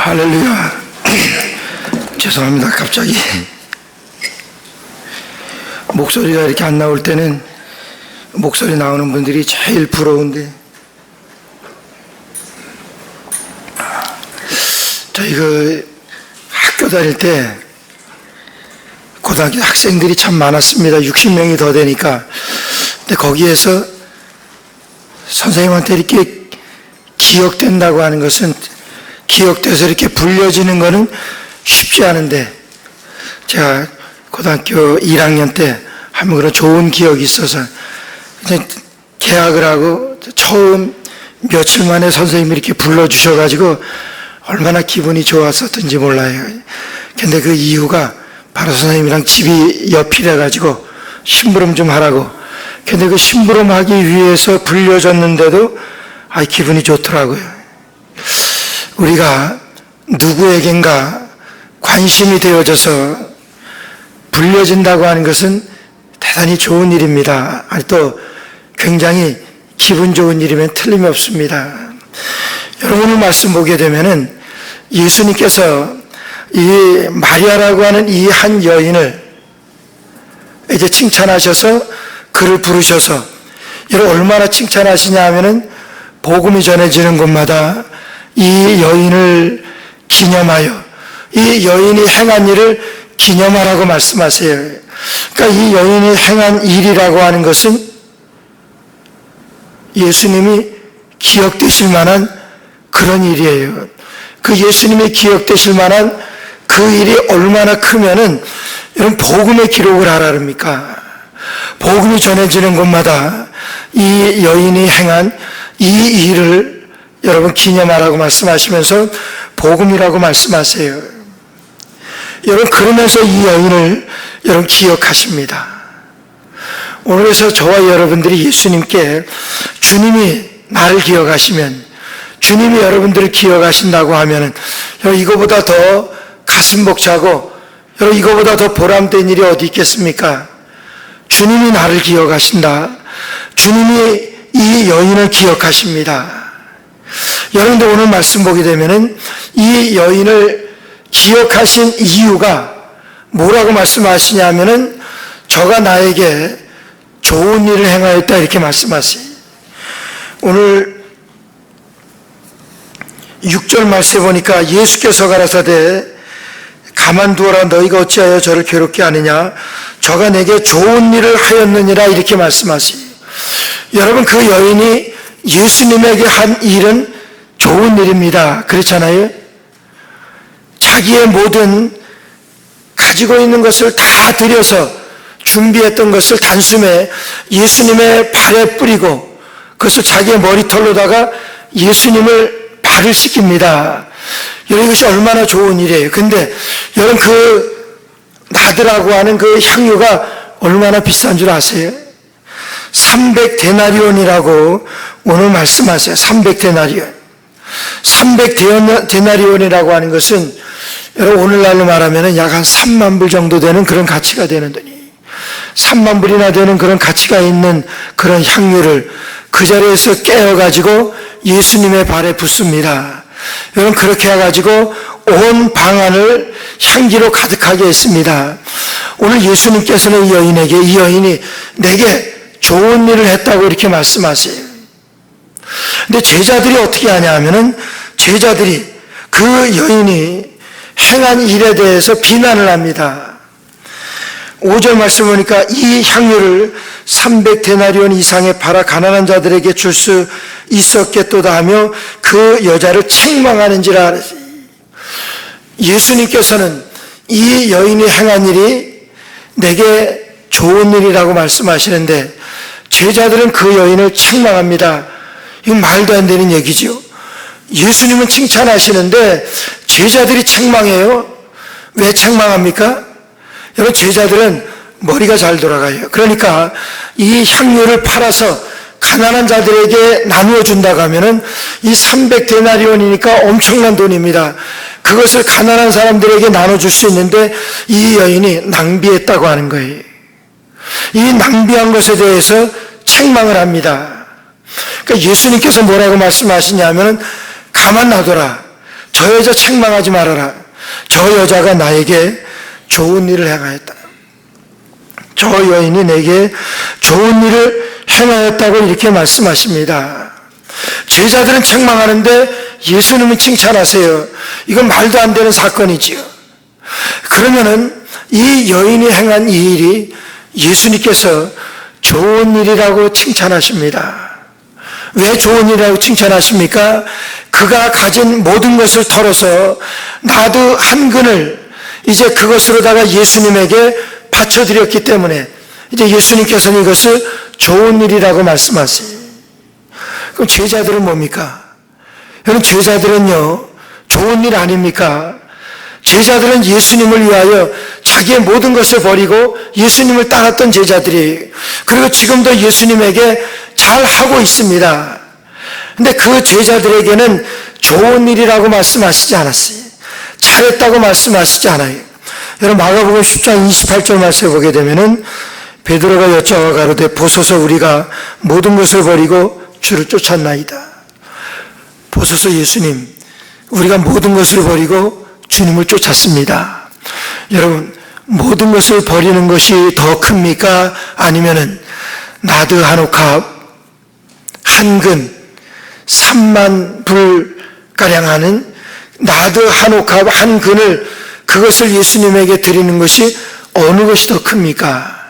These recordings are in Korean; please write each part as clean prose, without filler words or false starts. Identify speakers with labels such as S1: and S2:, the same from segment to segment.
S1: 할렐루야. 죄송합니다. 갑자기 목소리가 이렇게 안 나올 때는 목소리 나오는 분들이 제일 부러운데, 저희 학교 다닐 때 고등학교 학생들이 참 많았습니다. 60명이 더 되니까. 근데 거기에서 선생님한테 이렇게 기억된다고 하는 것은, 기억돼서 이렇게 불려지는 것은 쉽지 않은데, 제가 고등학교 1학년 때 한번 그런 좋은 기억이 있어서 이제 개학을 하고 처음 며칠 만에 선생님이 이렇게 불러주셔가지고 얼마나 기분이 좋았었던지 몰라요. 근데 그 이유가 바로 선생님이랑 집이 옆이라 가지고 심부름 좀 하라고. 근데 그 심부름하기 위해서 불려졌는데도 기분이 좋더라고요. 우리가 누구에겐가 관심이 되어져서 불려진다고 하는 것은 대단히 좋은 일입니다. 또 굉장히 기분 좋은 일이면 틀림이 없습니다. 여러분, 오늘 말씀 보게 되면은 예수님께서 이 마리아라고 하는 이 한 여인을 이제 칭찬하셔서 그를 부르셔서, 여러분 얼마나 칭찬하시냐 하면은 복음이 전해지는 곳마다 이 여인을 기념하여 이 여인이 행한 일을 기념하라고 말씀하세요. 그러니까 이 여인이 행한 일이라고 하는 것은 예수님이 기억되실 만한 그런 일이에요. 그 예수님이 기억되실 만한 그 일이 얼마나 크면은 여러분 복음의 기록을 하라 그럽니까? 복음이 전해지는 곳마다 이 여인이 행한 이 일을 여러분 기념하라고 말씀하시면서 복음이라고 말씀하세요. 여러분, 그러면서 이 여인을 여러분 기억하십니다. 오늘에서 저와 여러분들이 예수님께, 주님이 나를 기억하시면, 주님이 여러분들을 기억하신다고 하면은, 여러분 이거보다 더 가슴 벅차고, 여러분 이거보다 더 보람된 일이 어디 있겠습니까? 주님이 나를 기억하신다. 주님이 이 여인을 기억하십니다. 여러분들 오늘 말씀 보게 되면은 이 여인을 기억하신 이유가 뭐라고 말씀하시냐면은, 저가 나에게 좋은 일을 행하였다 이렇게 말씀하세요. 오늘 6절 말씀에 보니까 예수께서 가라사대 가만두어라, 너희가 어찌하여 저를 괴롭게 하느냐, 저가 내게 좋은 일을 하였느니라 이렇게 말씀하세요. 여러분, 그 여인이 예수님에게 한 일은 좋은 일입니다. 그렇잖아요. 자기의 모든 가지고 있는 것을 다 들여서 준비했던 것을 단숨에 예수님의 발에 뿌리고, 그것을 자기의 머리털로다가 예수님을 발을 씻깁니다. 여러분, 이것이 얼마나 좋은 일이에요. 근데 여러분, 그 나드라고 하는 그 향유가 얼마나 비싼 줄 아세요? 300데나리온이라고 오늘 말씀하세요. 300데나리온. 300데나리온이라고 하는 것은 여러분 오늘날로 말하면 약 한 3만 불 정도 되는 그런 가치가 되는 돈이, 3만 불이나 되는 그런 가치가 있는 그런 향유를 그 자리에서 깨어가지고 예수님의 발에 붓습니다. 여러분, 그렇게 해가지고 온 방 안을 향기로 가득하게 했습니다. 오늘 예수님께서는 이 여인에게, 이 여인이 내게 좋은 일을 했다고 이렇게 말씀하세요. 근데 제자들이 어떻게 하냐 하면은, 제자들이 그 여인이 행한 일에 대해서 비난을 합니다. 5절 말씀 보니까 이 향유를 300데나리온 이상에 팔아 가난한 자들에게 줄 수 있었겠도다 하며 그 여자를 책망하는지라. 예수님께서는 이 여인이 행한 일이 내게 좋은 일이라고 말씀하시는데, 제자들은 그 여인을 책망합니다. 이건 말도 안 되는 얘기죠. 예수님은 칭찬하시는데 제자들이 책망해요. 왜 책망합니까? 여러분, 제자들은 머리가 잘 돌아가요. 그러니까 이 향유를 팔아서 가난한 자들에게 나누어 준다고 하면은 이 300데나리온이니까 엄청난 돈입니다. 그것을 가난한 사람들에게 나눠줄 수 있는데 이 여인이 낭비했다고 하는 거예요. 이 낭비한 것에 대해서 책망을 합니다. 그러니까 예수님께서 뭐라고 말씀하시냐면, 가만 놔둬라. 저 여자 책망하지 말아라. 저 여자가 나에게 좋은 일을 행하였다. 저 여인이 내게 좋은 일을 행하였다고 이렇게 말씀하십니다. 제자들은 책망하는데 예수님은 칭찬하세요. 이건 말도 안 되는 사건이지요. 그러면은 이 여인이 행한 이 일이 예수님께서 좋은 일이라고 칭찬하십니다. 왜 좋은 일이라고 칭찬하십니까? 그가 가진 모든 것을 털어서 나도 한 근을 이제 그것으로다가 예수님에게 바쳐드렸기 때문에 이제 예수님께서는 이것을 좋은 일이라고 말씀하세요. 그럼 제자들은 뭡니까? 여러분, 제자들은요, 좋은 일 아닙니까? 제자들은 예수님을 위하여 자기의 모든 것을 버리고 예수님을 따랐던 제자들이에요. 그리고 지금도 예수님에게 잘 하고 있습니다. 근데 그 제자들에게는 좋은 일이라고 말씀하시지 않았어요. 잘했다고 말씀하시지 않아요. 여러분, 마가복음 10장 28절 말씀을 보게 되면은 베드로가 여짜와 가로되 보소서 우리가 모든 것을 버리고 주를 쫓았나이다. 보소서 예수님, 우리가 모든 것을 버리고 주님을 쫓았습니다. 여러분, 모든 것을 버리는 것이 더 큽니까? 아니면은 나드 한 옥합 한 근 3만 불가량 하는 나드 한 옥합 한 근을 그것을 예수님에게 드리는 것이 어느 것이 더 큽니까?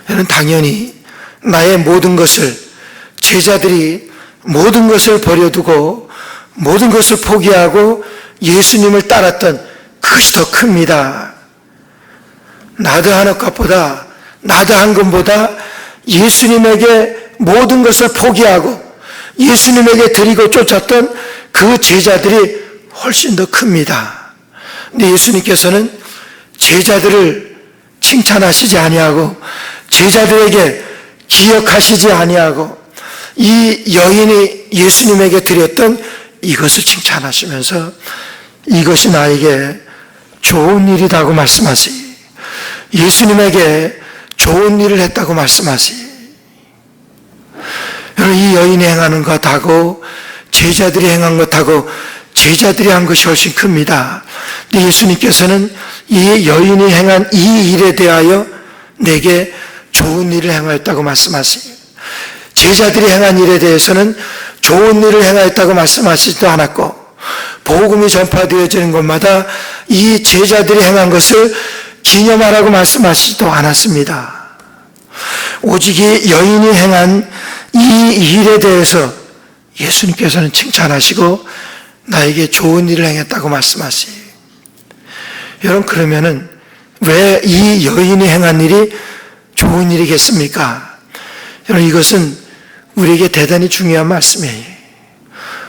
S1: 저는 당연히 나의 모든 것을, 제자들이 모든 것을 버려두고 모든 것을 포기하고 예수님을 따랐던 그것이 더 큽니다. 나드 한 옥합보다, 나드 한 근보다 예수님에게 모든 것을 포기하고 예수님에게 드리고 쫓았던 그 제자들이 훨씬 더 큽니다. 근데 예수님께서는 제자들을 칭찬하시지 아니하고 제자들에게 기억하시지 아니하고 이 여인이 예수님에게 드렸던 이것을 칭찬하시면서 이것이 나에게 좋은 일이라고 말씀하세요. 예수님에게 좋은 일을 했다고 말씀하세요. 여러분, 이 여인이 행하는 것하고 제자들이 행한 것하고 제자들이 한 것이 훨씬 큽니다. 근데 예수님께서는 이 여인이 행한 이 일에 대하여 내게 좋은 일을 행하였다고 말씀하세요. 제자들이 행한 일에 대해서는 좋은 일을 행하였다고 말씀하시지도 않았고 복음이 전파되어지는 곳마다 이 제자들이 행한 것을 기념하라고 말씀하시지도 않았습니다. 오직 이 여인이 행한 이 일에 대해서 예수님께서는 칭찬하시고 나에게 좋은 일을 행했다고 말씀하세요. 여러분, 그러면은 왜 이 여인이 행한 일이 좋은 일이겠습니까? 여러분, 이것은 우리에게 대단히 중요한 말씀이에요.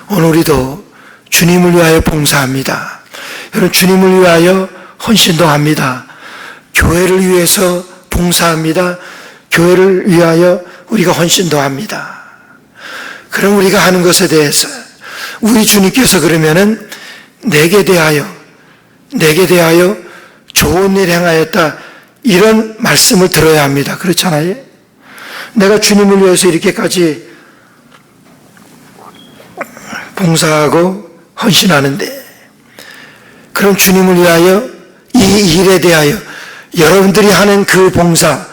S1: 오늘 우리도 주님을 위하여 봉사합니다. 여러분, 주님을 위하여 헌신도 합니다. 교회를 위해서 봉사합니다. 교회를 위하여 우리가 헌신도 합니다. 그럼 우리가 하는 것에 대해서 우리 주님께서 그러면은 내게 대하여 좋은 일 행하였다, 이런 말씀을 들어야 합니다. 그렇잖아요? 내가 주님을 위해서 이렇게까지 봉사하고 헌신하는데, 그럼 주님을 위하여 이 일에 대하여 여러분들이 하는 그 봉사,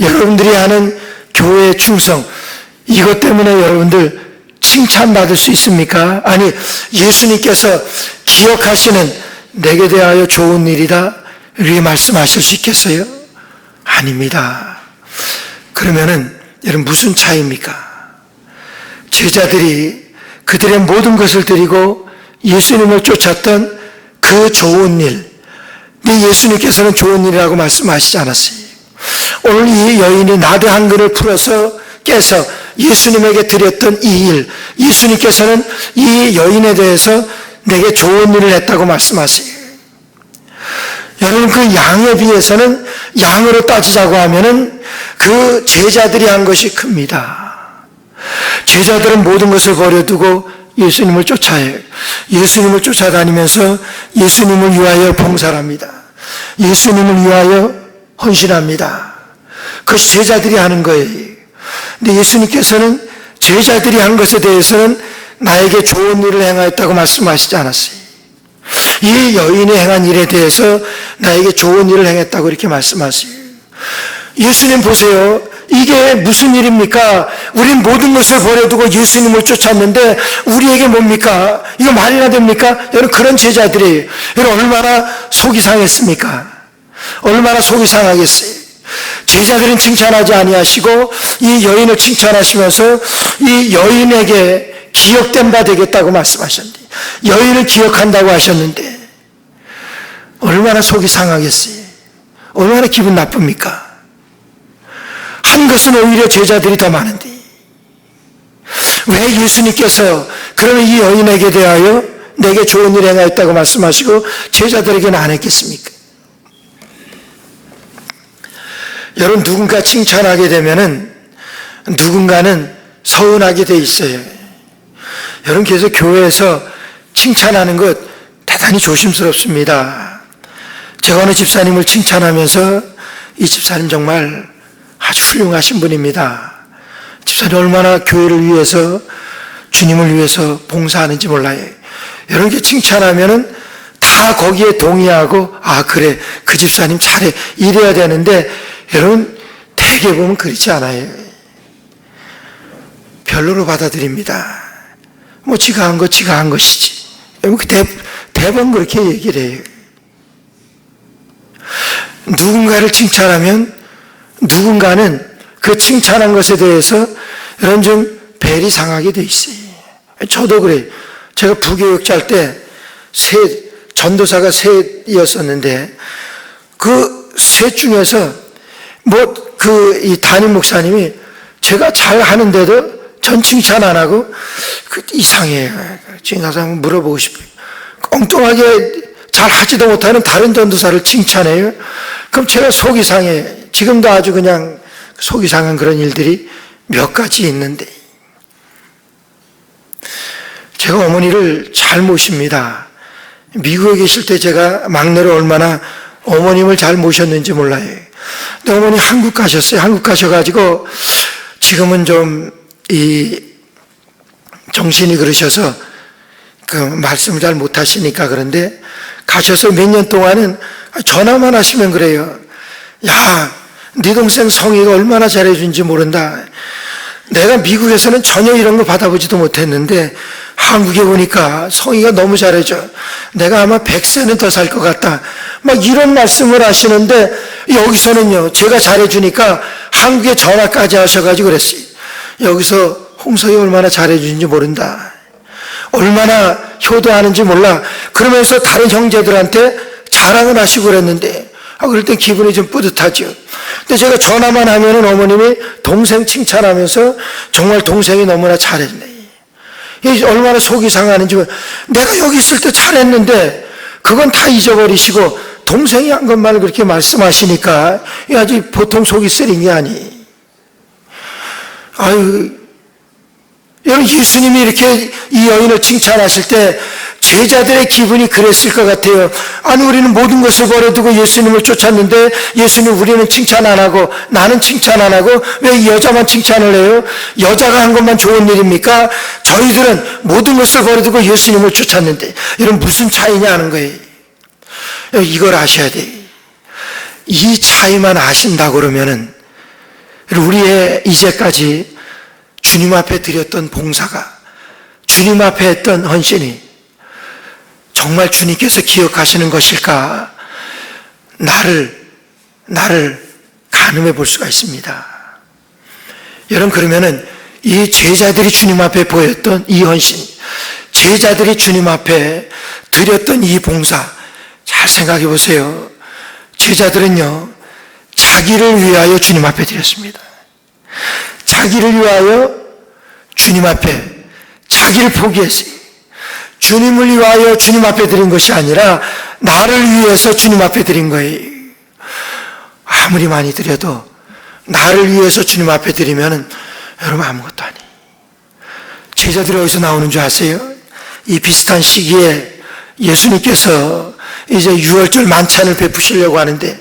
S1: 여러분들이 하는 교회 충성, 이것 때문에 여러분들 칭찬받을 수 있습니까? 아니, 예수님께서 기억하시는 내게 대하여 좋은 일이다, 이렇게 말씀하실 수 있겠어요? 아닙니다. 그러면은 여러분, 무슨 차이입니까? 제자들이 그들의 모든 것을 드리고 예수님을 쫓았던 그 좋은 일, 근데 예수님께서는 좋은 일이라고 말씀하시지 않았어요. 오늘 이 여인이 나드 한 근을 풀어서 깨서 예수님에게 드렸던 이 일, 예수님께서는 이 여인에 대해서 내게 좋은 일을 했다고 말씀하세요. 여러분, 그 양에 비해서는, 양으로 따지자고 하면은 그 제자들이 한 것이 큽니다. 제자들은 모든 것을 버려두고 예수님을 쫓아요. 예수님을 쫓아다니면서 예수님을 위하여 봉사를 합니다. 예수님을 위하여 헌신합니다. 그것이 제자들이 하는 거예요. 근데 예수님께서는 제자들이 한 것에 대해서는 나에게 좋은 일을 행하였다고 말씀하시지 않았어요. 이 여인이 행한 일에 대해서 나에게 좋은 일을 행했다고 이렇게 말씀하세요. 예수님 보세요. 이게 무슨 일입니까? 우린 모든 것을 버려두고 예수님을 쫓았는데 우리에게 뭡니까? 이거 말이나 됩니까? 여러분, 그런 제자들이 여러분 얼마나 속이 상했습니까? 얼마나 속이 상하겠어요. 제자들은 칭찬하지 아니하시고 이 여인을 칭찬하시면서 이 여인에게 기억된 바 되겠다고 말씀하셨는데, 여인을 기억한다고 하셨는데 얼마나 속이 상하겠어요. 얼마나 기분 나쁩니까? 한 것은 오히려 제자들이 더 많은데 왜 예수님께서 그러면 이 여인에게 대하여 내게 좋은 일 행하였다고 말씀하시고 제자들에게는 안 했겠습니까? 여러분, 누군가 칭찬하게 되면은 누군가는 서운하게 돼 있어요. 여러분, 그래서 교회에서 칭찬하는 것 대단히 조심스럽습니다. 제가 어느 집사님을 칭찬하면서 이 집사님 정말 아주 훌륭하신 분입니다. 집사님 얼마나 교회를 위해서, 주님을 위해서 봉사하는지 몰라요. 여러분, 이렇게 칭찬하면은 다 거기에 동의하고, 아, 그래, 그 집사님 잘해, 이래야 되는데, 여러분, 대개 보면 그렇지 않아요. 별로로 받아들입니다. 뭐, 지가 한 것이지. 여러분, 대부분 그렇게 얘기를 해요. 누군가를 칭찬하면 누군가는 그 칭찬한 것에 대해서 이런 좀 벨이 상하게 돼 있어요. 저도 그래요. 제가 부교육자 때 전도사가 셋이었었는데 그 셋 중에서 이 담임 목사님이 제가 잘 하는데도 전 칭찬 안 하고 이상해요. 지금 가서 한번 물어보고 싶어요. 엉뚱하게 잘 하지도 못하는 다른 전도사를 칭찬해요. 그럼 제가 속이 상해요. 지금도 아주 그냥 속이 상한 그런 일들이 몇 가지 있는데, 제가 어머니를 잘 모십니다. 미국에 계실 때 제가 막내로 얼마나 어머님을 잘 모셨는지 몰라요. 근데 어머니 한국 가셨어요. 한국 가셔가지고 지금은 좀 정신이 그러셔서 그 말씀을 잘 못하시니까 그런데 가셔서 몇 년 동안은 전화만 하시면 그래요. 야, 네 동생 성희가 얼마나 잘해준지 모른다. 내가 미국에서는 전혀 이런 거 받아보지도 못했는데 한국에 오니까 성희가 너무 잘해줘. 내가 아마 100세는 더 살 것 같다. 막 이런 말씀을 하시는데 여기서는요, 제가 잘해주니까 한국에 전화까지 하셔가지고 그랬어요. 여기서 홍성희 얼마나 잘해주는지 모른다. 얼마나 효도하는지 몰라. 그러면서 다른 형제들한테 자랑을 하시고 그랬는데, 그럴 땐 기분이 좀 뿌듯하죠. 근데 제가 전화만 하면은 어머님이 동생 칭찬하면서 정말 동생이 너무나 잘했네. 얼마나 속이 상하는지. 내가 여기 있을 때 잘했는데 그건 다 잊어버리시고 동생이 한 것만 그렇게 말씀하시니까 아주 보통 속이 쓰린 게 아니. 여러분, 예수님이 이렇게 이 여인을 칭찬하실 때 제자들의 기분이 그랬을 것 같아요. 아니, 우리는 모든 것을 버려두고 예수님을 쫓았는데 예수님 우리는 칭찬 안 하고, 나는 칭찬 안 하고 왜 이 여자만 칭찬을 해요? 여자가 한 것만 좋은 일입니까? 저희들은 모든 것을 버려두고 예수님을 쫓았는데. 여러분, 무슨 차이냐 하는 거예요. 이걸 아셔야 돼요. 이 차이만 아신다고 그러면은 우리의 이제까지 주님 앞에 드렸던 봉사가, 주님 앞에 했던 헌신이 정말 주님께서 기억하시는 것일까? 나를 가늠해 볼 수가 있습니다. 여러분, 그러면은 이 제자들이 주님 앞에 보였던 이 헌신, 제자들이 주님 앞에 드렸던 이 봉사, 잘 생각해 보세요. 제자들은요, 자기를 위하여 주님 앞에 드렸습니다. 자기를 위하여 주님 앞에 자기를 포기했어요. 주님을 위하여 주님 앞에 드린 것이 아니라 나를 위해서 주님 앞에 드린 거예요. 아무리 많이 드려도 나를 위해서 주님 앞에 드리면 여러분 아무것도 아니에요. 제자들이 어디서 나오는 줄 아세요? 이 비슷한 시기에 예수님께서 이제 유월절 만찬을 베푸시려고 하는데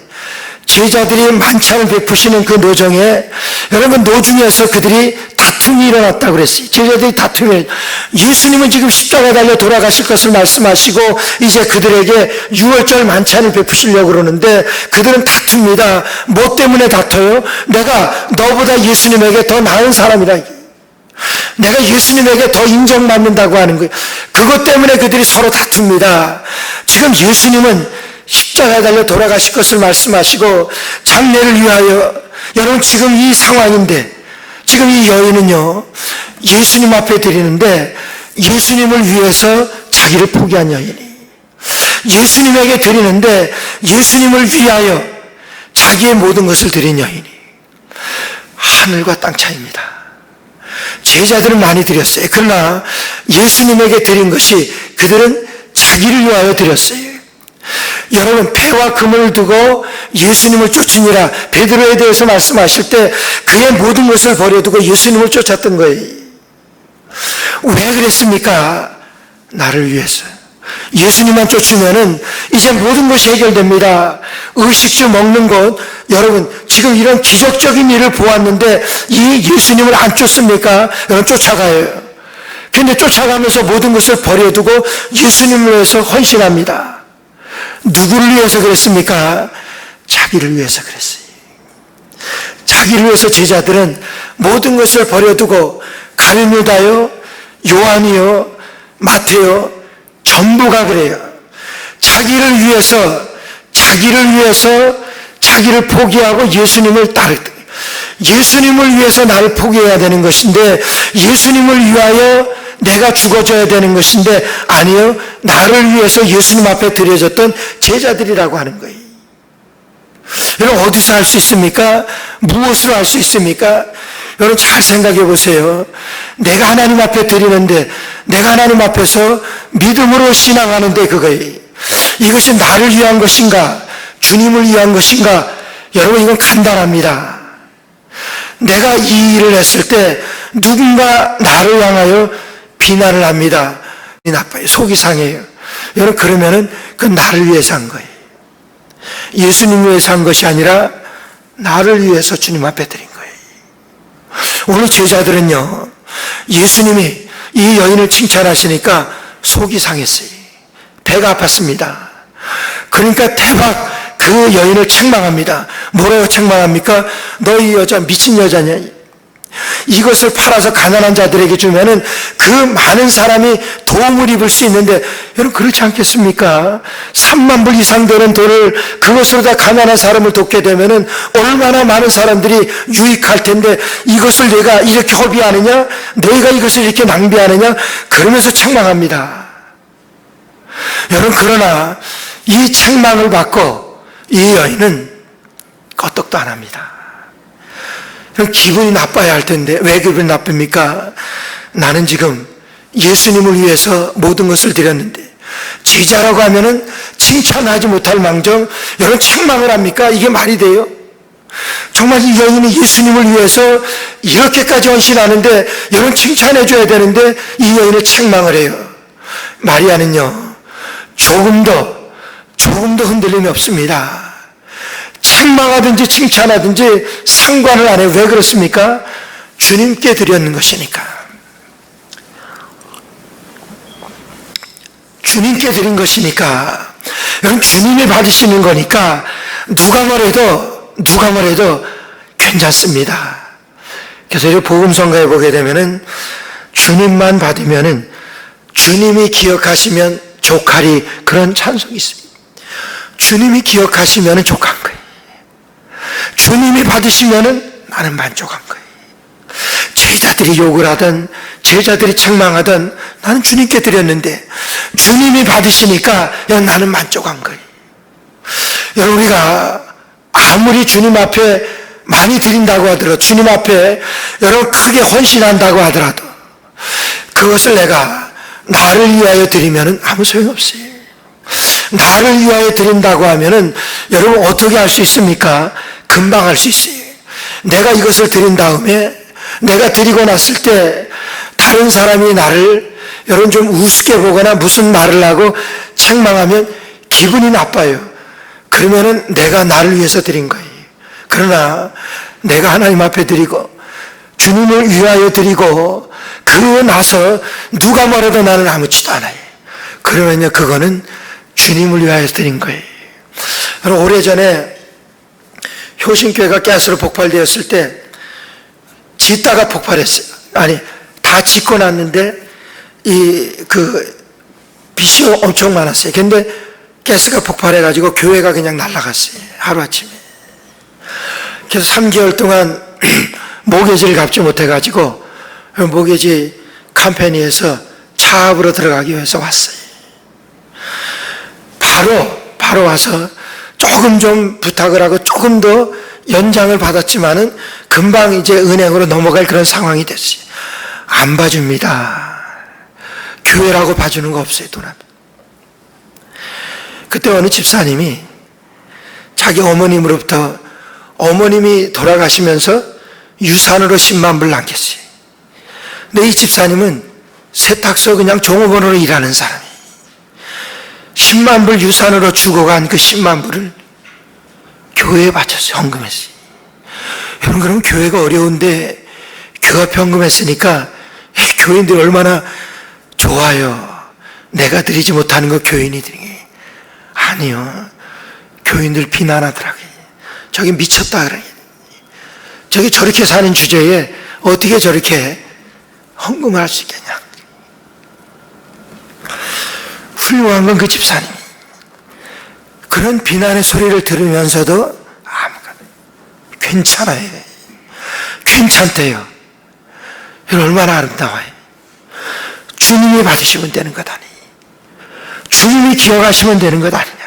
S1: 제자들이 만찬을 베푸시는 그 노정에 여러분 노중에서 그들이 다툼 다툼이 일어났다고 그랬어요. 제자들이 다툼이, 예수님은 지금 십자가 달려 돌아가실 것을 말씀하시고 이제 그들에게 유월절 만찬을 베푸시려고 그러는데 그들은 다툽니다. 뭐 때문에 다퉈요? 내가 너보다 예수님에게 더 나은 사람이다. 내가 예수님에게 더 인정받는다고 하는 거예요. 그것 때문에 그들이 서로 다툽니다. 지금 예수님은 십자가에 달려 돌아가실 것을 말씀하시고 장례를 위하여, 여러분 지금 이 상황인데 지금 이 여인은요 예수님 앞에 드리는데 예수님을 위해서 자기를 포기한 여인이, 예수님에게 드리는데 예수님을 위하여 자기의 모든 것을 드린 여인이, 하늘과 땅 차이입니다. 제자들은 많이 드렸어요. 그러나 예수님에게 드린 것이 그들은 자기를 위하여 드렸어요. 여러분, 배와 그물을 두고 예수님을 쫓으니라 베드로에 대해서 말씀하실 때 그의 모든 것을 버려두고 예수님을 쫓았던 거예요. 왜 그랬습니까? 나를 위해서. 예수님만 쫓으면은 이제 모든 것이 해결됩니다. 의식주 먹는 것, 여러분 지금 이런 기적적인 일을 보았는데 이 예수님을 안 쫓습니까? 여러분 쫓아가요. 근데 쫓아가면서 모든 것을 버려두고 예수님을 위해서 헌신합니다. 누구를 위해서 그랬습니까? 자기를 위해서 그랬어요. 자기를 위해서 제자들은 모든 것을 버려두고 가룟 유다요, 요한이요, 마태요, 전부가 그래요. 자기를 위해서 자기를 포기하고 예수님을 따르다. 예수님을 위해서 나를 포기해야 되는 것인데, 예수님을 위하여 내가 죽어져야 되는 것인데, 아니요, 나를 위해서 예수님 앞에 드려졌던 제자들이라고 하는 거예요. 여러분 어디서 할 수 있습니까? 무엇으로 할 수 있습니까? 여러분 잘 생각해 보세요. 내가 하나님 앞에 드리는데, 내가 하나님 앞에서 믿음으로 신앙하는데 그거예요. 이것이 나를 위한 것인가? 주님을 위한 것인가? 여러분 이건 간단합니다. 내가 이 일을 했을 때 누군가 나를 향하여 비난을 합니다. 나빠요. 속이 상해요. 여러분 그러면은 그건 나를 위해서 한 거예요. 예수님 위해서 한 것이 아니라 나를 위해서 주님 앞에 드린 거예요. 오늘 제자들은요, 예수님이 이 여인을 칭찬하시니까 속이 상했어요. 배가 아팠습니다. 그러니까 대박 그 여인을 책망합니다. 뭐라고 책망합니까? 너 이 여자 미친 여자냐? 이것을 팔아서 가난한 자들에게 주면은 그 많은 사람이 도움을 입을 수 있는데, 여러분 그렇지 않겠습니까? 3만 불 이상 되는 돈을 그것으로 다 가난한 사람을 돕게 되면은 얼마나 많은 사람들이 유익할 텐데, 이것을 내가 이렇게 허비하느냐? 내가 이것을 이렇게 낭비하느냐? 그러면서 책망합니다. 여러분 그러나 이 책망을 받고 이 여인은 껐떡도 안 합니다. 기분이 나빠야 할 텐데 왜 기분이 나쁩니까? 나는 지금 예수님을 위해서 모든 것을 드렸는데, 제자라고 하면은 칭찬하지 못할 망정 여러분 책망을 합니까? 이게 말이 돼요? 정말 이 여인이 예수님을 위해서 이렇게까지 헌신하는데 여러분 칭찬해 줘야 되는데 이 여인을 책망을 해요. 마리아는요 조금도 흔들림이 없습니다. 책망하든지 칭찬하든지 상관을 안 해요. 왜 그렇습니까? 주님께 드렸는 것이니까. 주님께 드린 것이니까. 여러분 주님이 받으시는 거니까 누가 뭐래도 괜찮습니다. 그래서 이 복음성가에 보게 되면은 주님만 받으면은 주님이 기억하시면 족하리, 그런 찬송이 있습니다. 주님이 기억하시면 족한 거예요. 주님이 받으시면 나는 만족한 거예요. 제자들이 욕을 하든 제자들이 책망하든 나는 주님께 드렸는데 주님이 받으시니까 나는 만족한 거예요. 여러분 우리가 아무리 주님 앞에 많이 드린다고 하더라도, 주님 앞에 여러분 크게 헌신한다고 하더라도 그것을 내가 나를 위하여 드리면 아무 소용없어요. 나를 위하여 드린다고 하면은 여러분 어떻게 할 수 있습니까? 금방 할 수 있어요. 내가 이것을 드린 다음에, 내가 드리고 났을 때 다른 사람이 나를 여러분 좀 우습게 보거나 무슨 말을 하고 책망하면 기분이 나빠요. 그러면은 내가 나를 위해서 드린 거예요. 그러나 내가 하나님 앞에 드리고 주님을 위하여 드리고 그 나서 누가 뭐래도 나는 아무렇지도 않아요. 그러면요, 그거는 주님을 위하여 드린 거예요. 오래전에 효신교회가 가스로 폭발되었을 때 짓다가 폭발했어요. 아니, 다 짓고 났는데 빛이 엄청 많았어요. 근데 가스가 폭발해가지고 교회가 그냥 날아갔어요. 하루아침에. 그래서 3개월 동안 모기지를 갚지 못해가지고 모기지 컴퍼니에서 차압으로 들어가기 위해서 왔어요. 바로 와서 조금 좀 부탁을 하고 조금 더 연장을 받았지만은 금방 이제 은행으로 넘어갈 그런 상황이 됐어요. 안 봐줍니다. 교회라고 봐주는 거 없어요, 돈 안. 그때 어느 집사님이 자기 어머님으로부터 어머님이 돌아가시면서 유산으로 10만 불 남겼어요. 근데 이 집사님은 세탁소 그냥 종업원으로 일하는 사람이에요. 10만 불 유산으로 주고 간 그 10만 불을 교회에 바쳤어요. 헌금했어요. 여러분, 그럼 교회가 어려운데 교회 헌금했으니까 교인들이 얼마나 좋아요. 내가 드리지 못하는 거 교인이 드리게. 아니요. 교인들 비난하더라고요. 저기 미쳤다 그래요. 저기 저렇게 사는 주제에 어떻게 저렇게 헌금을 할 수 있겠냐. 훌륭한 건 그 집사님. 그런 비난의 소리를 들으면서도 괜찮아요. 괜찮대요. 얼마나 아름다워요. 주님이 받으시면 되는 것 아니에요. 주님이 기억하시면 되는 것 아니냐.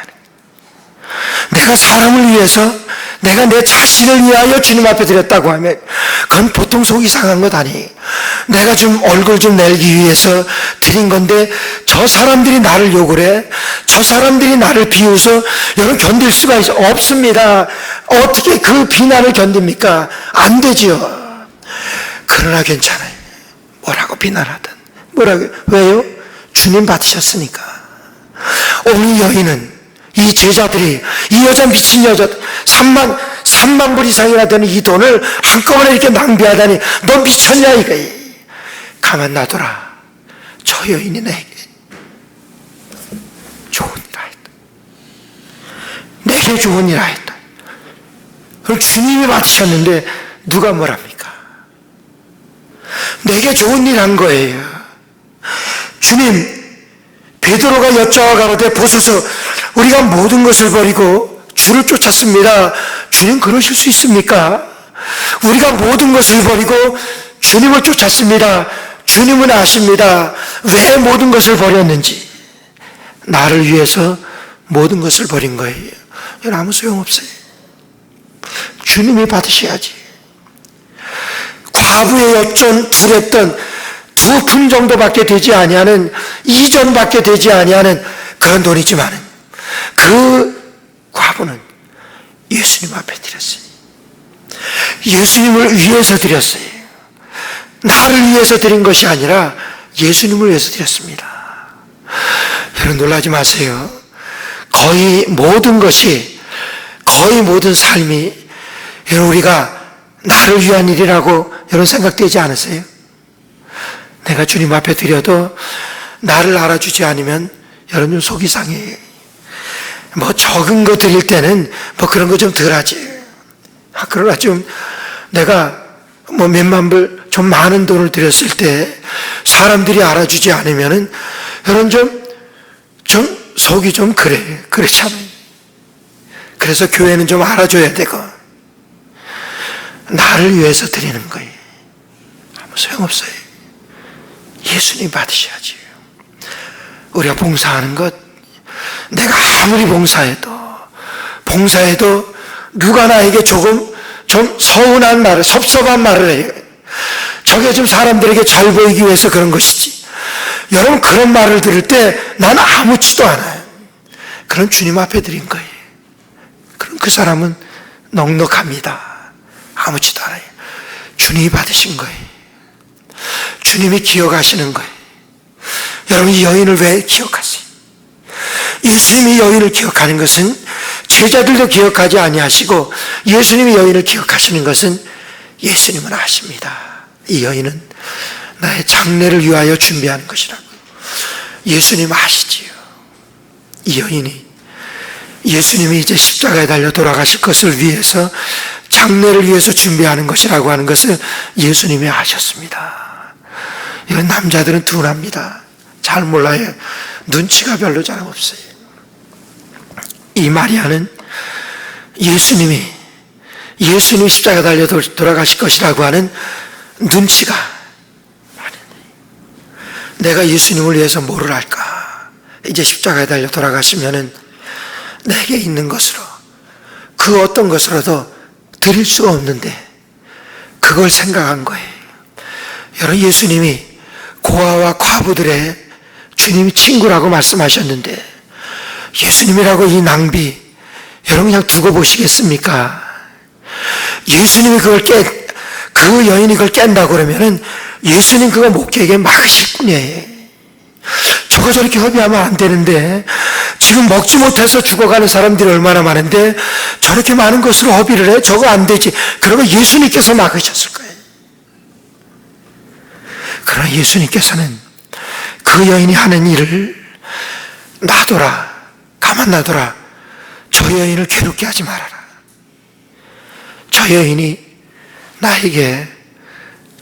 S1: 내가 사람을 위해서, 내가 내 자신을 위하여 주님 앞에 드렸다고 하면 그건 보통 속이 상한 것 아니에요. 내가 좀 얼굴 좀 내기 위해서 드린 건데 저 사람들이 나를 욕을 해, 저 사람들이 나를 비웃어. 여러분, 견딜 수가 없습니다. 어떻게 그 비난을 견딥니까? 안 되지요. 그러나 괜찮아요. 뭐라고 비난하든 뭐라고. 왜요? 주님 받으셨으니까. 오늘 여인은, 이 제자들이, 이 여자 미친 여자, 3만 불 이상이나 되는 이 돈을 한꺼번에 이렇게 낭비하다니 너 미쳤냐 이거야. 가만 놔둬라. 저 여인이 내게 좋은 일 하였다. 내게 좋은 일 하였다. 그럼 주님이 받으셨는데 누가 뭐랍니까? 내게 좋은 일 한 거예요. 주님, 베드로가 여짜와 가로되 보소서, 우리가 모든 것을 버리고 주를 쫓았습니다. 주님, 그러실 수 있습니까? 우리가 모든 것을 버리고 주님을 쫓았습니다. 주님은 아십니다. 왜 모든 것을 버렸는지. 나를 위해서 모든 것을 버린 거예요. 이건 아무 소용없어요. 주님이 받으셔야지. 과부의 엿전 두랬던 2푼 정도밖에 되지 아니하는, 2전밖에 되지 아니하는 그런 돈이지만은 그 과부는 예수님 앞에 드렸어요. 예수님을 위해서 드렸어요. 나를 위해서 드린 것이 아니라 예수님을 위해서 드렸습니다. 여러분, 놀라지 마세요. 거의 모든 것이, 거의 모든 삶이 여러분, 우리가 나를 위한 일이라고 여러분 생각되지 않으세요? 내가 주님 앞에 드려도 나를 알아주지 않으면 여러분 속이 상해요. 뭐 적은 거 드릴 때는 뭐 그런 거 좀 덜하지. 그러나 좀 내가 뭐 몇만 불, 좀 많은 돈을 드렸을 때 사람들이 알아주지 않으면은 여러분 좀 속이 좀 그렇잖아요. 그래서 교회는 좀 알아줘야 되고, 나를 위해서 드리는 거예요. 아무 소용없어요. 예수님 받으셔야지. 우리가 봉사하는 것, 내가 아무리 봉사해도 누가 나에게 조금 좀 서운한 말을, 섭섭한 말을 해요. 저게 좀 사람들에게 잘 보이기 위해서 그런 것이지. 여러분, 그런 말을 들을 때 난 아무렇지도 않아요. 그럼 주님 앞에 드린 거예요. 그럼 그 사람은 넉넉합니다. 아무렇지도 않아요. 주님이 받으신 거예요. 주님이 기억하시는 거예요. 여러분, 이 여인을 왜 기억하세요? 예수님이 여인을 기억하는 것은 제자들도 기억하지 아니하시고 예수님이 여인을 기억하시는 것은 예수님은 아십니다. 이 여인은 나의 장례를 위하여 준비하는 것이라고. 예수님 아시지요. 이 여인이 예수님이 이제 십자가에 달려 돌아가실 것을 위해서 장례를 위해서 준비하는 것이라고 하는 것을 예수님이 아셨습니다. 이런 남자들은 둔합니다. 잘 몰라요. 눈치가 별로 잘 없어요. 이 마리아는 예수님이 십자가에 달려 돌아가실 것이라고 하는 눈치가 많은데, 내가 예수님을 위해서 뭐를 할까? 이제 십자가에 달려 돌아가시면은 내게 있는 것으로, 그 어떤 것으로도 드릴 수가 없는데 그걸 생각한 거예요. 여러분, 예수님이 고아와 과부들의 주님이 친구라고 말씀하셨는데, 예수님이라고 이 낭비 여러분 그냥 두고 보시겠습니까? 예수님이 그 여인이 그걸 깬다고 그러면은 예수님 그거 못 깨게 막으실 뿐이에요. 저거 저렇게 허비하면 안 되는데, 지금 먹지 못해서 죽어가는 사람들이 얼마나 많은데 저렇게 많은 것으로 허비를 해? 저거 안 되지. 그러면 예수님께서 막으셨을 거예요. 그러나 예수님께서는 그 여인이 하는 일을 놔둬라, 가만 놔둬라, 저 여인을 괴롭게 하지 말아라. 저 여인이 나에게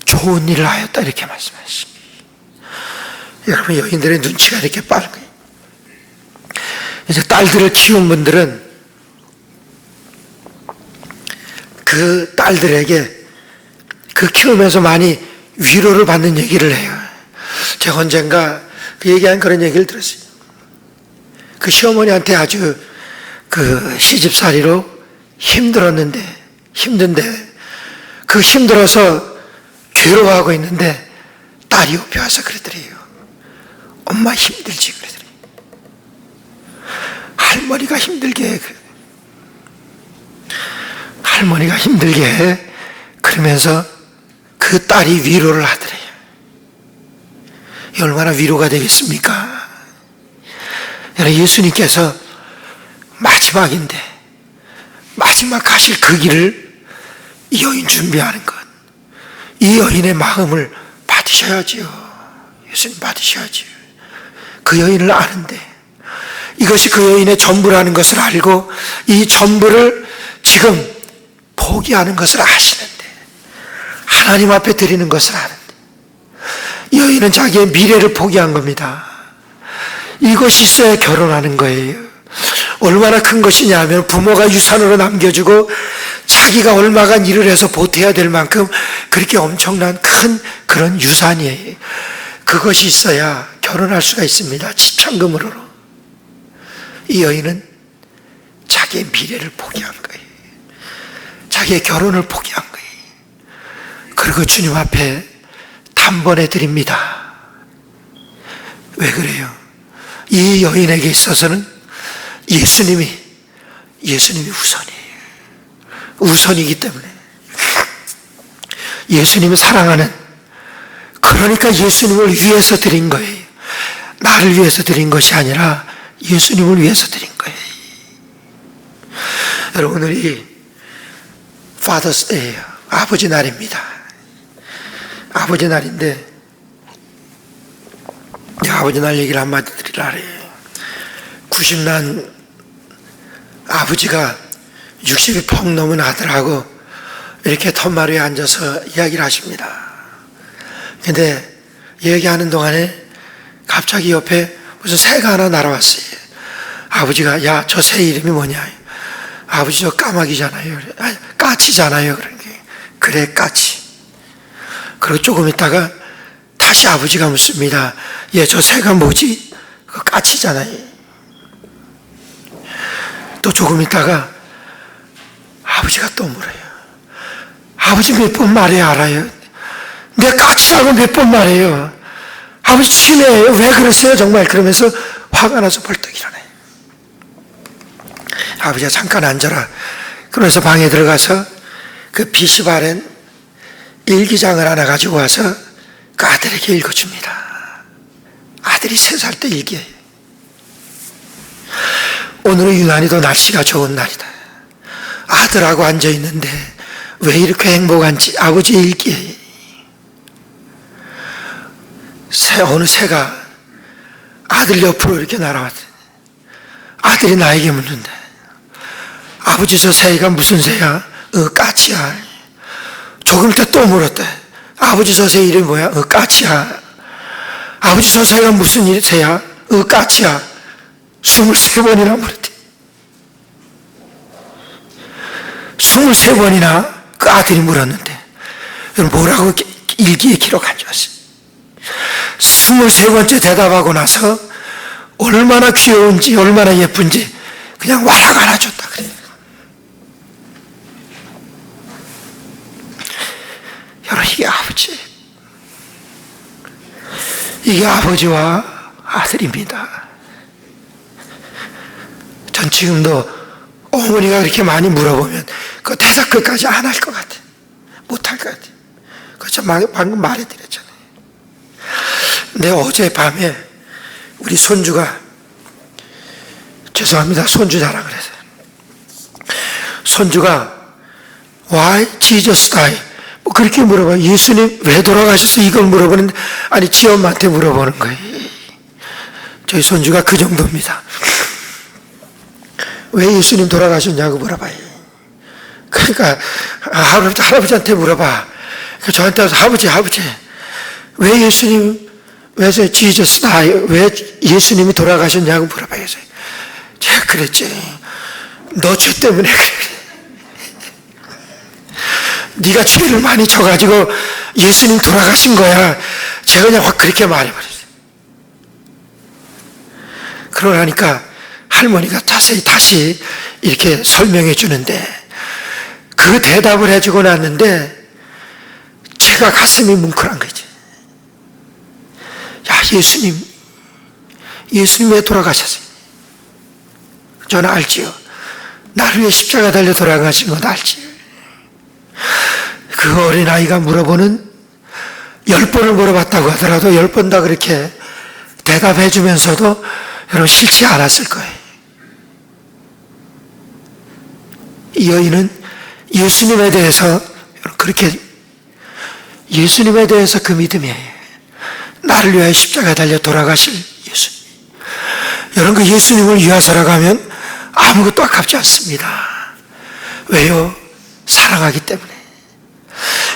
S1: 좋은 일을 하였다, 이렇게 말씀하십니다. 여러분, 여인들의 눈치가 이렇게 빠른 거예요. 이제 딸들을 키운 분들은 그 딸들에게 그 키우면서 많이 위로를 받는 얘기를 해요. 제가 언젠가 그 얘기한 그런 얘기를 들었어요. 그 시어머니한테 아주 그 시집살이로 힘든데 그 힘들어서 괴로워하고 있는데 딸이 옆에 와서 그러더래요. 엄마 힘들지, 그러더래요. 할머니가 힘들게 해. 할머니가 힘들게 해. 그러면서 그 딸이 위로를 하더래요. 얼마나 위로가 되겠습니까? 여러분, 예수님께서 마지막인데 마지막 가실 그 길을 이 여인 준비하는 것, 이 여인의 마음을 받으셔야지요. 예수님 받으셔야지요. 그 여인을 아는데, 이것이 그 여인의 전부라는 것을 알고 이 전부를 지금 포기하는 것을 아시는데, 하나님 앞에 드리는 것을 아는데, 이 여인은 자기의 미래를 포기한 겁니다. 이것이 있어야 결혼하는 거예요. 얼마나 큰 것이냐 하면 부모가 유산으로 남겨주고 자기가 얼마간 일을 해서 보태야 될 만큼 그렇게 엄청난 큰 그런 유산이에요. 그것이 있어야 결혼할 수가 있습니다. 집착금으로. 이 여인은 자기의 미래를 포기한 거예요. 자기의 결혼을 포기한 거예요. 그리고 주님 앞에 단번에 드립니다. 왜 그래요? 이 여인에게 있어서는 예수님이 우선이에요. 우선이기 때문에 예수님을 사랑하는, 그러니까 예수님을 위해서 드린 거예요. 나를 위해서 드린 것이 아니라 예수님을 위해서 드린 거예요. 여러분, 오늘이 Father's Day예요. 아버지 날입니다. 아버지 날인데 아버지 날 얘기를 한마디 드리라 그래요. 90난 아버지가 60이 펑 넘은 아들하고 이렇게 텄마루에 앉아서 이야기를 하십니다. 근데 얘기하는 동안에 갑자기 옆에 무슨 새가 하나 날아왔어요. 아버지가, 야, 저 새 이름이 뭐냐? 아버지, 저 까마귀잖아요. 아니, 까치잖아요. 그런 게. 그래, 까치. 그리고 조금 있다가 다시 아버지가 묻습니다. 예, 저 새가 뭐지? 그 까치잖아요. 또 조금 있다가 아버지가 또 물어요. 아버지 몇 번 말해야 알아요? 내가 까치라고 몇 번 말해요. 아버지 치매예요. 왜 그러세요? 정말. 그러면서 화가 나서 벌떡 일어나요. 아버지가 잠깐 앉아라. 그러면서 방에 들어가서 그 비스바렌 일기장을 하나 가지고 와서 그 아들에게 읽어줍니다. 아들이 3살 때 일기예요. 오늘은 유난히도 날씨가 좋은 날이다. 아들하고 앉아있는데 왜 이렇게 행복한지 아버지 일기예요. 어느 새가 아들 옆으로 이렇게 날아왔대. 아들이 나에게 묻는데, 아버지 저 새가 무슨 새야? 까치야. 조금 있다 또 물었대. 아버지 저 새 이름이 뭐야? 까치야. 아버지 저 새가 무슨 새야? 까치야. 23번이나 물었대. 23번이나 그 아들이 물었는데, 뭐라고 일기에 기록한 줄 아세요? 23번째 대답하고 나서 얼마나 귀여운지 얼마나 예쁜지 그냥 와락 안아줬다 그래요. 여러분, 이게 아버지, 이게 아버지와 아들입니다. 전 지금도 어머니가 그렇게 많이 물어보면 그 대답 끝까지 안 할 것 같아. 못할 것 같아. 그래서 방금 말해드렸잖아요. 근데 어젯밤에 우리 손주가, 죄송합니다, 손주 자랑을 해서, 손주가 Why Jesus died? 뭐 그렇게 물어봐요. 예수님 왜 돌아가셨어? 이걸 물어보는데, 아니 지 엄마한테 물어보는 거예요. 저희 손주가 그 정도입니다. 왜 예수님 돌아가셨냐고 물어봐요. 그러니까 할아버지한테 물어봐. 저한테 와서 아버지 왜 예수님, 왜 Jesus died? 왜 예수님이 돌아가셨냐고 물어봐요. 제가 그랬지, 너 죄 때문에 그래. 네가 죄를 많이 져가지고 예수님 돌아가신 거야. 제가 그냥 확 그렇게 말해버렸어요. 그러니까 할머니가 자세히 다시 이렇게 설명해 주는데, 그 대답을 해주고 났는데 제가 가슴이 뭉클한 거지. 야, 예수님 왜 돌아가셨어요? 저는 알지요. 나를 위해 십자가 달려 돌아가신 건 알지요. 그 어린아이가 물어보는 10번을 물어봤다고 하더라도 10번 다 그렇게 대답해 주면서도 여러분 싫지 않았을 거예요. 이 여인은 예수님에 대해서 그렇게, 예수님에 대해서 그 믿음이에요. 나를 위하여 십자가 달려 돌아가실 예수님. 여러분, 그 예수님을 위하여 살아가면 아무것도 아깝지 않습니다. 왜요? 사랑하기 때문에.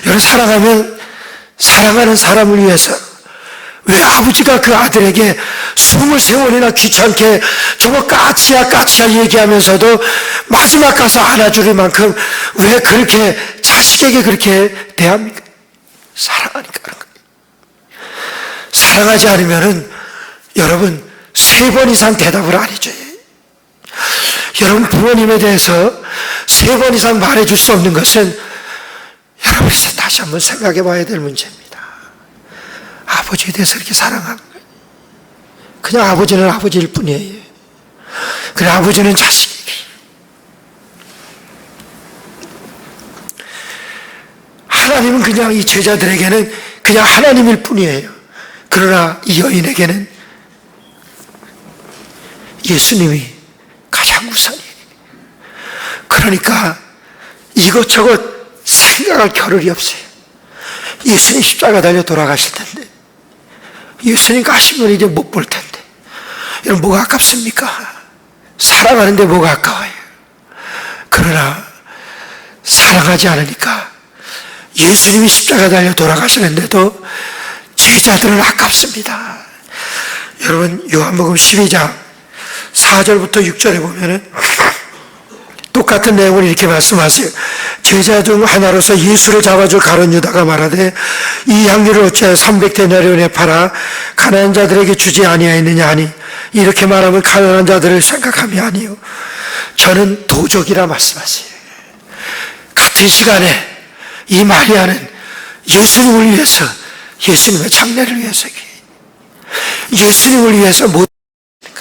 S1: 여러분, 사랑하면 사랑하는 사람을 위해서, 왜 아버지가 그 아들에게 23번이나 귀찮게 저거 까치야 얘기하면서도 마지막 가서 안아줄 만큼 왜 그렇게 자식에게 그렇게 대합니까? 사랑하니까 그런 거예요. 사랑하지 않으면은 여러분 3번 이상 대답을 안 해줘요. 여러분, 부모님에 대해서 3번 이상 말해줄 수 없는 것은 여러분이 다시 한번 생각해 봐야 될 문제입니다. 아버지에 대해서 이렇게 사랑하는 거예요. 그냥 아버지는 아버지일 뿐이에요. 그래, 아버지는 자식에게. 하나님은 그냥 이 제자들에게는 그냥 하나님일 뿐이에요. 그러나 이 여인에게는 예수님이 가장 우선이에요. 그러니까 이것저것 생각할 겨를이 없어요. 예수님 십자가 달려 돌아가실 텐데, 예수님 가신 건 이제 못 볼 텐데, 여러분, 뭐가 아깝습니까? 사랑하는데 뭐가 아까워요? 그러나 사랑하지 않으니까 예수님이 십자가 달려 돌아가시는데도 제자들은 아깝습니다. 여러분, 요한복음 12장 4절부터 6절에 보면은 똑같은 내용을 이렇게 말씀하세요. 제자 중 하나로서 예수를 잡아줄 가룟 유다가 말하되, 이 향유를 어찌하여 300데나리온에 팔아 가난한 자들에게 주지 아니하였느냐 하니, 이렇게 말하면 가난한 자들을 생각함이 아니요 저는 도적이라 말씀하세요. 같은 시간에 이 마리아는 예수님을 위해서, 예수님의 장례를 위해서, 예수님을 위해서 못 하는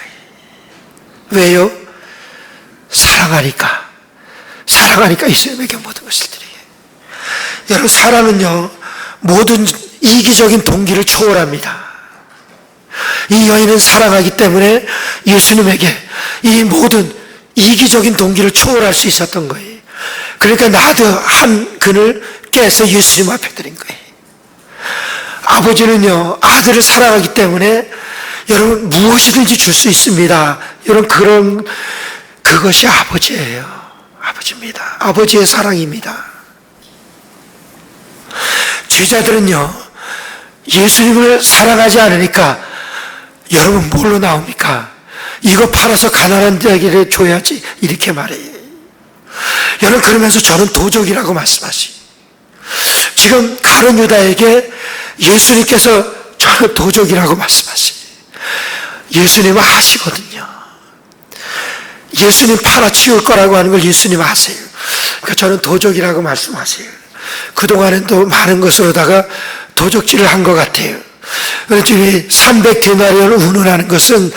S1: 거예요. 왜요? 사랑하니까 예수님에게 모든 것을 드려요. 여러분, 사랑은요 모든 이기적인 동기를 초월합니다. 이 여인은 사랑하기 때문에 예수님에게 이 모든 이기적인 동기를 초월할 수 있었던 거예요. 그러니까 나도 한 근을 깨서 예수님 앞에 드린 거예요. 아버지는요, 아들을 사랑하기 때문에 여러분 무엇이든지 줄 수 있습니다. 여러분 그것이 아버지예요. 아버지입니다. 아버지의 사랑입니다. 죄자들은요, 예수님을 사랑하지 않으니까 여러분 뭘로 나옵니까? 이거 팔아서 가난한 자에게 줘야지 이렇게 말해요. 여러분 그러면서 저는 도적이라고 말씀하시. 지금 가룟 유다에게 예수님께서 저는 도적이라고 말씀하시. 예수님은 아시거든요. 예수님 팔아치울 거라고 하는 걸 예수님 아세요. 그러니까 저는 도적이라고 말씀하세요. 그동안은 또 많은 것으로다가 도적질을 한 것 같아요. 그런데 300데나리온을 운운하는 것은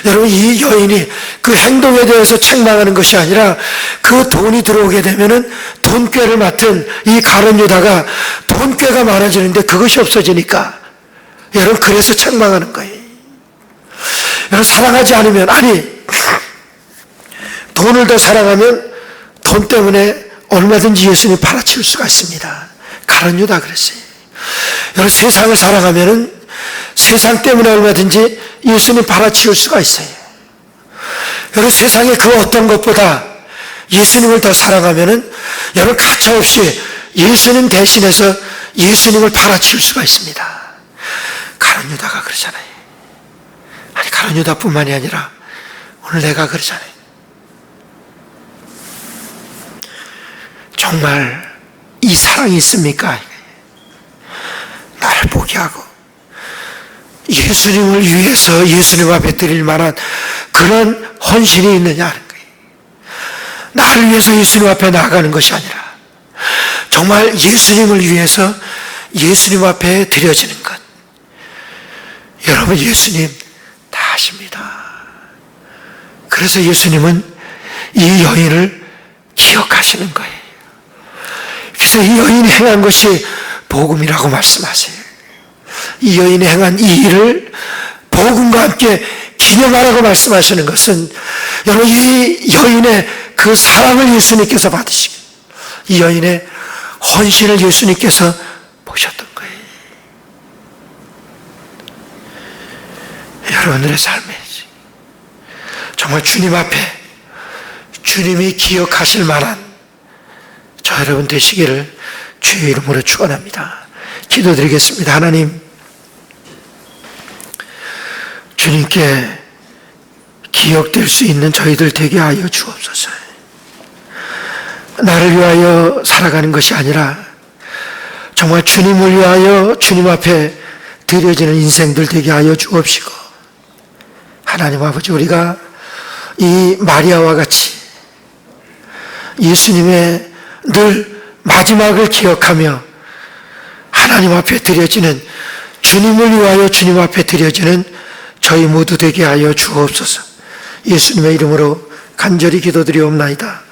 S1: 여러분 이 여인이 그 행동에 대해서 책망하는 것이 아니라 그 돈이 들어오게 되면은 돈꾀를 맡은 이 가룟 유다가 돈꾀가 많아지는데 그것이 없어지니까 여러분 그래서 책망하는 거예요. 여러분 사랑하지 않으면, 아니 돈을 더 사랑하면 돈 때문에 얼마든지 예수님 팔아치울 수가 있습니다. 가룟 유다 그랬어요. 여러분 세상을 사랑하면은 세상 때문에 얼마든지 예수님 팔아치울 수가 있어요. 여러분 세상의 그 어떤 것보다 예수님을 더 사랑하면은 여러분 가차없이 예수님 대신해서 예수님을 팔아치울 수가 있습니다. 가룟 유다가 그러잖아요. 아니 가룟 유다뿐만이 아니라 오늘 내가 그러잖아요. 정말 이 사랑이 있습니까? 나를 포기하고 예수님을 위해서 예수님 앞에 드릴 만한 그런 헌신이 있느냐 하는 거예요. 나를 위해서 예수님 앞에 나아가는 것이 아니라 정말 예수님을 위해서 예수님 앞에 드려지는 것. 여러분 예수님 다 아십니다. 그래서 예수님은 이 여인을 기억하시는 거예요. 그래서 이 여인이 행한 것이 복음이라고 말씀하세요. 이 여인이 행한 이 일을 복음과 함께 기념하라고 말씀하시는 것은 여러분 이 여인의 그 사랑을 예수님께서 받으시고 이 여인의 헌신을 예수님께서 보셨던 거예요. 여러분들의 삶에 정말 주님 앞에 주님이 기억하실 만한 저 여러분 되시기를 주의 이름으로 축원합니다. 기도드리겠습니다. 하나님, 주님께 기억될 수 있는 저희들 되게 하여 주옵소서. 나를 위하여 살아가는 것이 아니라 정말 주님을 위하여 주님 앞에 드려지는 인생들 되게 하여 주옵시고, 하나님 아버지, 우리가 이 마리아와 같이 예수님의 늘 마지막을 기억하며 하나님 앞에 드려지는, 주님을 위하여 주님 앞에 드려지는 저희 모두 되게 하여 주옵소서. 예수님의 이름으로 간절히 기도드리옵나이다.